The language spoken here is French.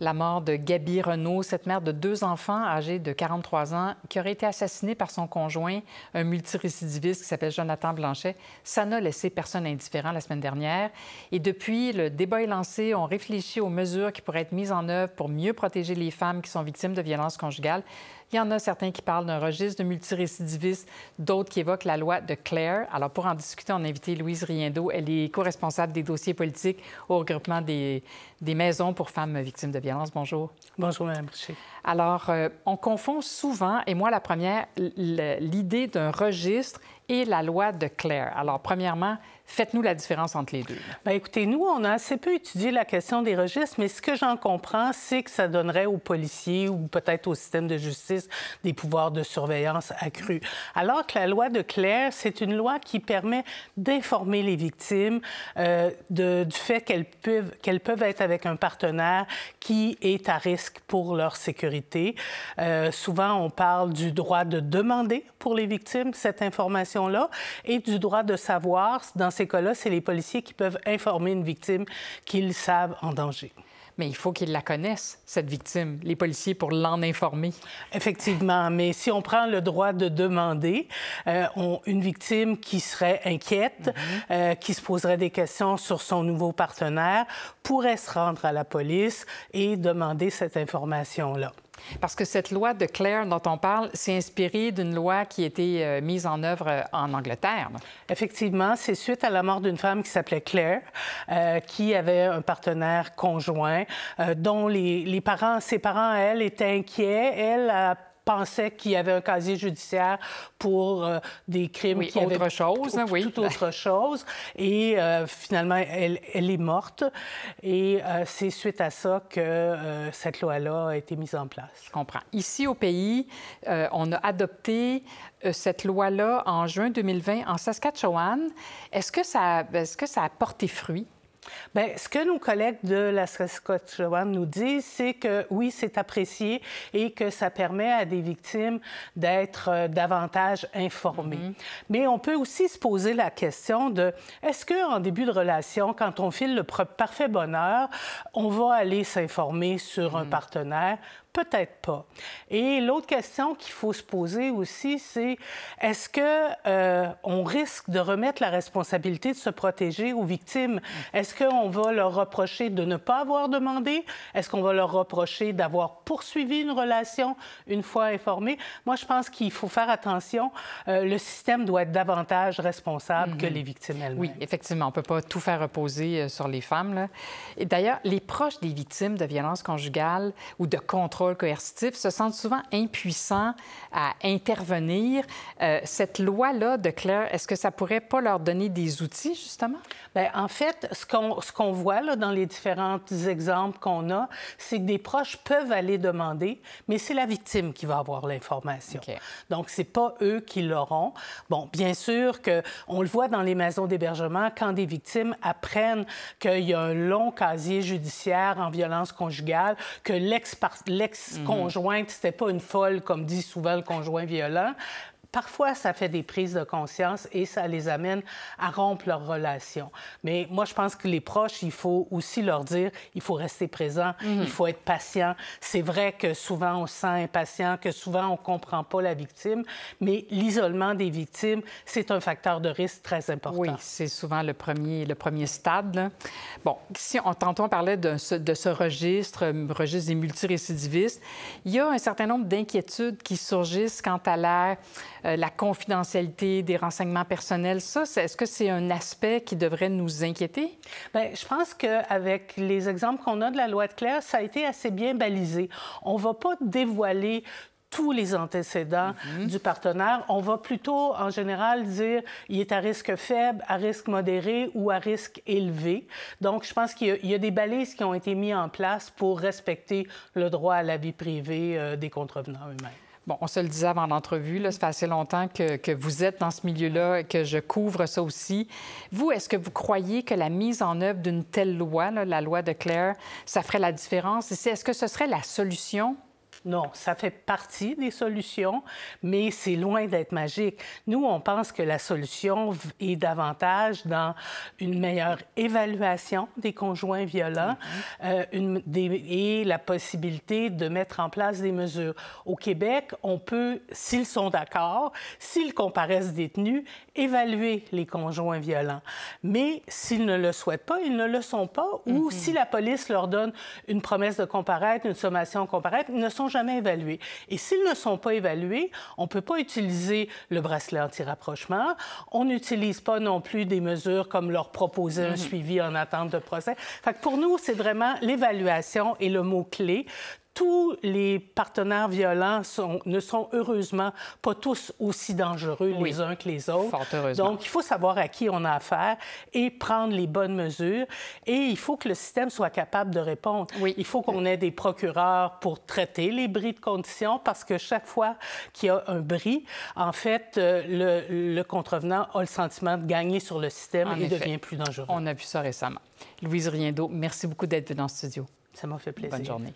La mort de Gaby Renaud, cette mère de 2 enfants âgés de 43 ans qui aurait été assassinée par son conjoint, un multirécidiviste qui s'appelle Jonathan Blanchet, ça n'a laissé personne indifférent la semaine dernière. Et depuis, le débat est lancé. On réfléchit aux mesures qui pourraient être mises en œuvre pour mieux protéger les femmes qui sont victimes de violences conjugales. Il y en a certains qui parlent d'un registre de multirécidivistes, d'autres qui évoquent la loi de Claire. Alors, pour en discuter, on a invité Louise Riendeau. Elle est co-responsable des dossiers politiques au regroupement des maisons pour femmes victimes de violences. Bonjour. Bonjour, Mme Boucher. Alors, on confond souvent, et moi la première, l'idée d'un registre et la loi de Claire. Alors, premièrement, faites-nous la différence entre les deux. Bien, écoutez, nous, on a assez peu étudié la question des registres, mais ce que j'en comprends, c'est que ça donnerait aux policiers ou peut-être au système de justice des pouvoirs de surveillance accrus. Alors que la loi de Claire, c'est une loi qui permet d'informer les victimes du fait qu'elles peuvent être avec un partenaire qui est à risque pour leur sécurité. Souvent, on parle du droit de demander pour les victimes cette information-là et du droit de savoir. Dans ces cas-là, c'est les policiers qui peuvent informer une victime qu'ils savent en danger. Mais il faut qu'ils la connaissent, cette victime, les policiers, pour l'en informer. Effectivement, mais si on prend le droit de demander, une victime qui serait inquiète, qui se poserait des questions sur son nouveau partenaire, pourrait se rendre à la police et demander cette information-là. Parce que cette loi de Claire dont on parle, c'est inspiré d'une loi qui a été mise en œuvre en Angleterre. Là. Effectivement, c'est suite à la mort d'une femme qui s'appelait Claire, qui avait un partenaire conjoint, dont ses parents, elle, étaient inquiets. Elle pensait qu'il y avait un casier judiciaire pour des crimes oui, qui avaient... autre chose, oui. Tout autre chose. Et finalement, elle est morte. Et c'est suite à ça que cette loi-là a été mise en place. Je comprends. Ici, au pays, on a adopté cette loi-là en juin 2020 en Saskatchewan. Est-ce que ça a porté fruit? Bien, ce que nos collègues de la Saskatchewan nous disent, c'est que oui, c'est apprécié et que ça permet à des victimes d'être davantage informées. Mais on peut aussi se poser la question de est-ce qu'en début de relation, quand on file le parfait bonheur, on va aller s'informer sur un partenaire? Peut-être pas. Et l'autre question qu'il faut se poser aussi, c'est est-ce qu'on risque de remettre la responsabilité de se protéger aux victimes? Est-ce qu'on va leur reprocher de ne pas avoir demandé? Est-ce qu'on va leur reprocher d'avoir poursuivi une relation une fois informée? Moi, je pense qu'il faut faire attention. Le système doit être davantage responsable que les victimes elles-mêmes. Oui, effectivement. On ne peut pas tout faire reposer sur les femmes. Là. Et d'ailleurs, les proches des victimes de violences conjugales ou de contrôle coercitif se sentent souvent impuissants à intervenir. Cette loi-là de Claire, est-ce que ça pourrait pas leur donner des outils, justement? Bien, en fait, ce qu'on voit là, dans les différents exemples qu'on a, c'est que des proches peuvent aller demander, mais c'est la victime qui va avoir l'information. Okay. Donc, c'est pas eux qui l'auront. Bon, bien sûr qu'on le voit dans les maisons d'hébergement, quand des victimes apprennent qu'il y a un long casier judiciaire en violence conjugale, que l'ex-conjointe, c'était pas une folle, comme dit souvent le conjoint violent. Parfois, ça fait des prises de conscience et ça les amène à rompre leur relation. Mais moi, je pense que les proches, il faut aussi leur dire, il faut rester présent, il faut être patient. C'est vrai que souvent, on se sent impatient, que souvent, on ne comprend pas la victime, mais l'isolement des victimes, c'est un facteur de risque très important. Oui, c'est souvent le premier stade. Là. Bon, si tantôt on parlait de ce registre des multirécidivistes, il y a un certain nombre d'inquiétudes qui surgissent quant à la confidentialité des renseignements personnels. Ça, est-ce que c'est un aspect qui devrait nous inquiéter? Bien, je pense qu'avec les exemples qu'on a de la loi de Claire, ça a été assez bien balisé. On ne va pas dévoiler tous les antécédents du partenaire. On va plutôt, en général, dire il est à risque faible, à risque modéré ou à risque élevé. Donc, je pense qu'il y a des balises qui ont été mises en place pour respecter le droit à la vie privée des contrevenants eux-mêmes. Bon, on se le disait avant l'entrevue, ça fait assez longtemps que vous êtes dans ce milieu-là et que je couvre ça aussi. Vous, est-ce que vous croyez que la mise en œuvre d'une telle loi, la loi de Claire, ça ferait la différence? Est-ce que ce serait la solution? Non, ça fait partie des solutions, mais c'est loin d'être magique. Nous, on pense que la solution est davantage dans une meilleure évaluation des conjoints violents et la possibilité de mettre en place des mesures. Au Québec, on peut, s'ils sont d'accord, s'ils comparaissent détenus, évaluer les conjoints violents. Mais s'ils ne le souhaitent pas, ils ne le sont pas, ou si la police leur donne une promesse de comparaître, une sommation comparaître, ils ne sont jamais évalués. Et s'ils ne sont pas évalués, on ne peut pas utiliser le bracelet anti-rapprochement. On n'utilise pas non plus des mesures comme leur proposer un suivi en attente de procès. Fait que pour nous, c'est vraiment l'évaluation et le mot-clé. Tous les partenaires violents ne sont heureusement pas tous aussi dangereux les uns que les autres. Fort heureusement. Donc, il faut savoir à qui on a affaire et prendre les bonnes mesures. Et il faut que le système soit capable de répondre. Oui. Il faut qu'on ait des procureurs pour traiter les bris de conditions parce que chaque fois qu'il y a un bris, en fait, le contrevenant a le sentiment de gagner sur le système et devient plus dangereux. On a vu ça récemment. Louise Riendeau, merci beaucoup d'être venue dans le studio. Ça m'a fait plaisir. Bonne journée.